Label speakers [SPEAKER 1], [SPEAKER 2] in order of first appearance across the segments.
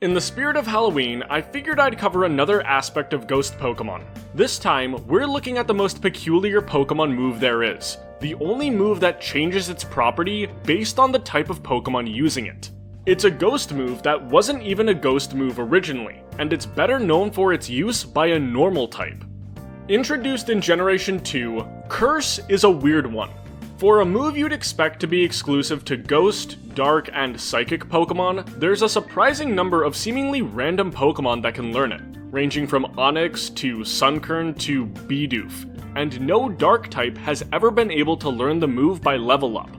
[SPEAKER 1] In the spirit of Halloween, I figured I'd cover another aspect of ghost Pokemon. This time, we're looking at the most peculiar Pokemon move there is, the only move that changes its property based on the type of Pokemon using it. It's a ghost move that wasn't even a ghost move originally, and it's better known for its use by a normal type. Introduced in Generation 2, Curse is a weird one. For a move you'd expect to be exclusive to Ghost, Dark, and Psychic Pokemon, there's a surprising number of seemingly random Pokemon that can learn it, ranging from Onyx to Sunkern to Bidoof, and no Dark type has ever been able to learn the move by level up.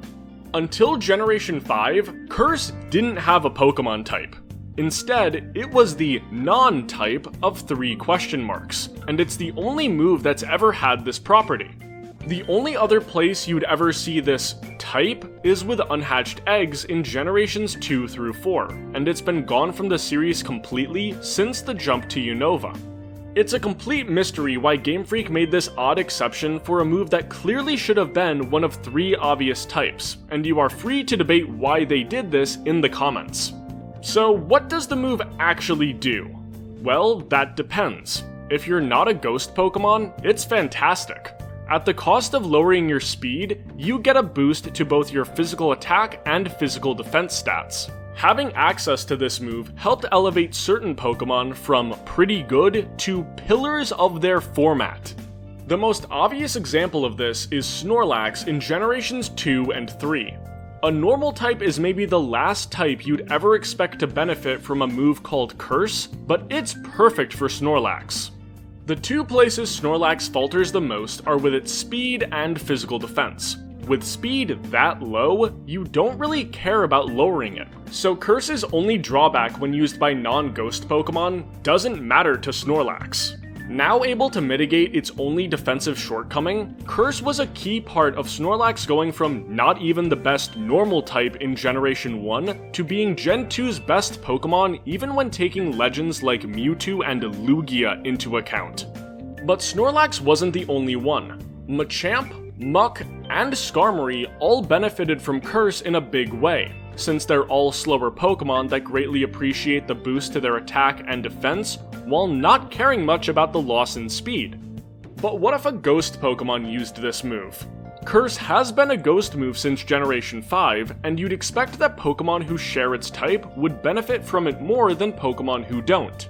[SPEAKER 1] Until Generation 5, Curse didn't have a Pokemon type. Instead, it was the non-type of 3 question marks, and it's the only move that's ever had this property. The only other place you'd ever see this type is with unhatched eggs in Generations 2 through 4, and it's been gone from the series completely since the jump to Unova. It's a complete mystery why Game Freak made this odd exception for a move that clearly should have been one of 3 obvious types, and you are free to debate why they did this in the comments. So what does the move actually do? Well, that depends. If you're not a ghost Pokemon, it's fantastic. At the cost of lowering your speed, you get a boost to both your physical attack and physical defense stats. Having access to this move helped elevate certain Pokemon from pretty good to pillars of their format. The most obvious example of this is Snorlax in Generations 2 and 3. A normal type is maybe the last type you'd ever expect to benefit from a move called Curse, but it's perfect for Snorlax. The 2 places Snorlax falters the most are with its speed and physical defense. With speed that low, you don't really care about lowering it, so Curse's only drawback when used by non-ghost Pokemon doesn't matter to Snorlax. Now able to mitigate its only defensive shortcoming, Curse was a key part of Snorlax going from not even the best normal type in Generation 1 to being Gen 2's best Pokemon even when taking legends like Mewtwo and Lugia into account. But Snorlax wasn't the only one. Machamp, Muck, and Skarmory all benefited from Curse in a big way, since they're all slower Pokemon that greatly appreciate the boost to their attack and defense while not caring much about the loss in speed. But what if a ghost Pokemon used this move? Curse has been a ghost move since Generation 5, and you'd expect that Pokemon who share its type would benefit from it more than Pokemon who don't.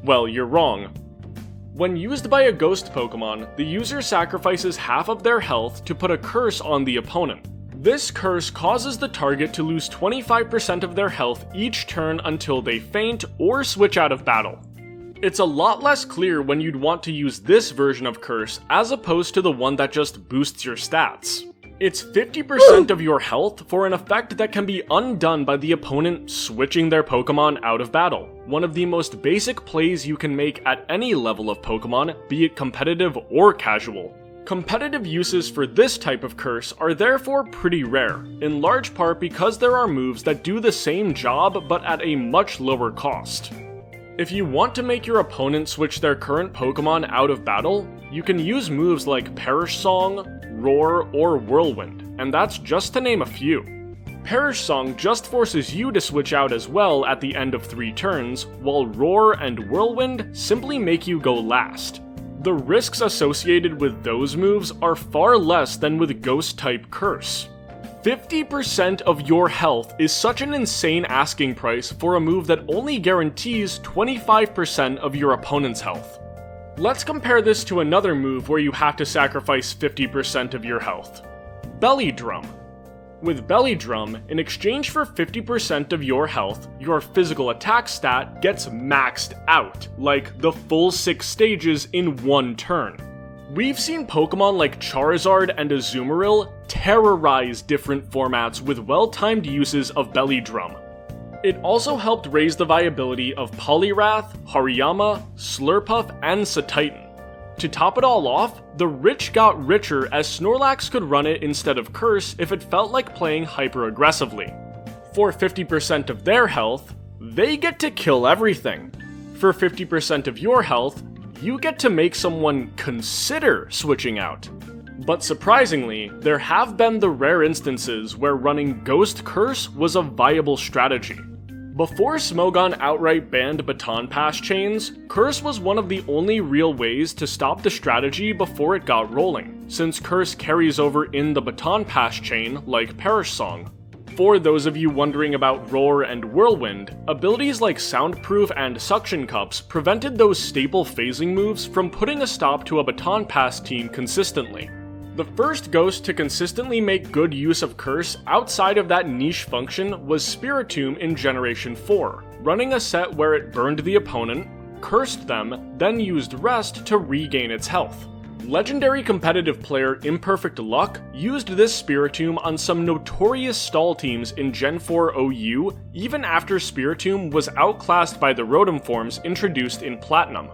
[SPEAKER 1] Well, you're wrong. When used by a ghost Pokemon, the user sacrifices half of their health to put a curse on the opponent. This curse causes the target to lose 25% of their health each turn until they faint or switch out of battle. It's a lot less clear when you'd want to use this version of Curse as opposed to the one that just boosts your stats. It's 50% of your health for an effect that can be undone by the opponent switching their Pokemon out of battle, one of the most basic plays you can make at any level of Pokemon, be it competitive or casual. Competitive uses for this type of curse are therefore pretty rare, in large part because there are moves that do the same job but at a much lower cost. If you want to make your opponent switch their current Pokemon out of battle, you can use moves like Perish Song, Roar, or Whirlwind, and that's just to name a few. Perish Song just forces you to switch out as well at the end of 3 turns, while Roar and Whirlwind simply make you go last. The risks associated with those moves are far less than with Ghost-type Curse. 50% of your health is such an insane asking price for a move that only guarantees 25% of your opponent's health. Let's compare this to another move where you have to sacrifice 50% of your health. Belly Drum. With Belly Drum, in exchange for 50% of your health, your physical attack stat gets maxed out, like the full 6 stages in 1 turn. We've seen Pokemon like Charizard and Azumarill terrorize different formats with well-timed uses of Belly Drum. It also helped raise the viability of Poliwrath, Hariyama, Slurpuff, and Satitan. To top it all off, the rich got richer as Snorlax could run it instead of Curse if it felt like playing hyper-aggressively. For 50% of their health, they get to kill everything. For 50% of your health, you get to make someone consider switching out. But surprisingly, there have been the rare instances where running Ghost Curse was a viable strategy. Before Smogon outright banned baton pass chains, Curse was one of the only real ways to stop the strategy before it got rolling, since Curse carries over in the baton pass chain like Perish Song. For those of you wondering about Roar and Whirlwind, abilities like Soundproof and Suction Cups prevented those staple phasing moves from putting a stop to a baton pass team consistently. The first ghost to consistently make good use of Curse outside of that niche function was Spiritomb in Generation 4, running a set where it burned the opponent, cursed them, then used Rest to regain its health. Legendary competitive player Imperfect Luck used this Spiritomb on some notorious stall teams in Gen 4 OU even after Spiritomb was outclassed by the Rotom forms introduced in Platinum.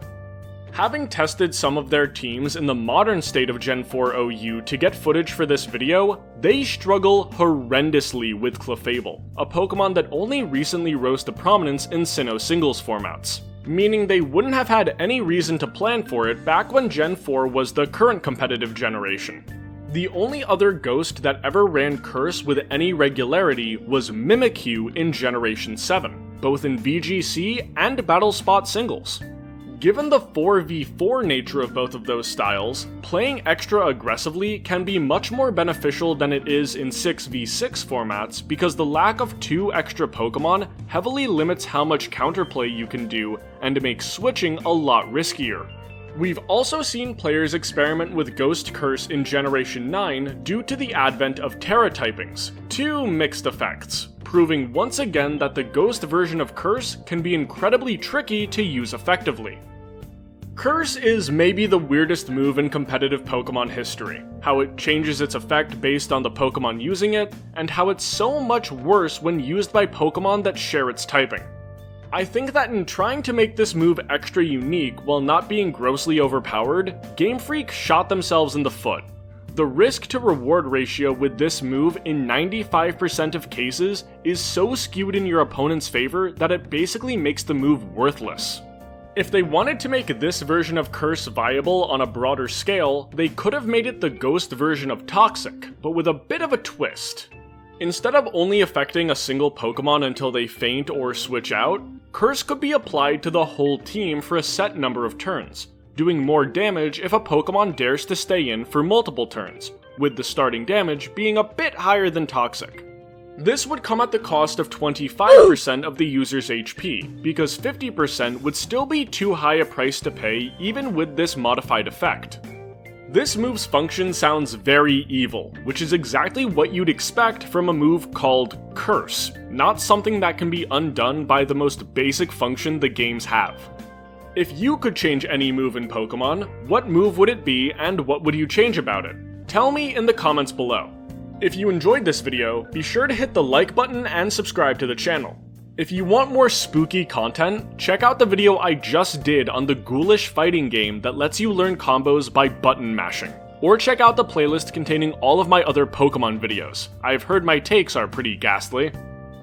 [SPEAKER 1] Having tested some of their teams in the modern state of Gen 4 OU to get footage for this video, they struggle horrendously with Clefable, a Pokemon that only recently rose to prominence in Sinnoh singles formats, meaning they wouldn't have had any reason to plan for it back when Gen 4 was the current competitive generation. The only other ghost that ever ran Curse with any regularity was Mimikyu in Generation 7, both in VGC and Battle Spot singles. Given the 4v4 nature of both of those styles, playing extra aggressively can be much more beneficial than it is in 6v6 formats because the lack of 2 extra Pokemon heavily limits how much counterplay you can do and makes switching a lot riskier. We've also seen players experiment with Ghost Curse in Generation 9 due to the advent of Terra typings, 2 mixed effects, proving once again that the Ghost version of Curse can be incredibly tricky to use effectively. Curse is maybe the weirdest move in competitive Pokemon history, how it changes its effect based on the Pokemon using it, and how it's so much worse when used by Pokemon that share its typing. I think that in trying to make this move extra unique while not being grossly overpowered, Game Freak shot themselves in the foot. The risk to reward ratio with this move in 95% of cases is so skewed in your opponent's favor that it basically makes the move worthless. If they wanted to make this version of Curse viable on a broader scale, they could have made it the Ghost version of Toxic, but with a bit of a twist. Instead of only affecting a single Pokemon until they faint or switch out, Curse could be applied to the whole team for a set number of turns, doing more damage if a Pokemon dares to stay in for multiple turns, with the starting damage being a bit higher than Toxic. This would come at the cost of 25% of the user's HP, because 50% would still be too high a price to pay even with this modified effect. This move's function sounds very evil, which is exactly what you'd expect from a move called Curse, not something that can be undone by the most basic function the games have. If you could change any move in Pokemon, what move would it be and what would you change about it? Tell me in the comments below. If you enjoyed this video, be sure to hit the like button and subscribe to the channel. If you want more spooky content, check out the video I just did on the ghoulish fighting game that lets you learn combos by button mashing. Or check out the playlist containing all of my other Pokemon videos. I've heard my takes are pretty ghastly.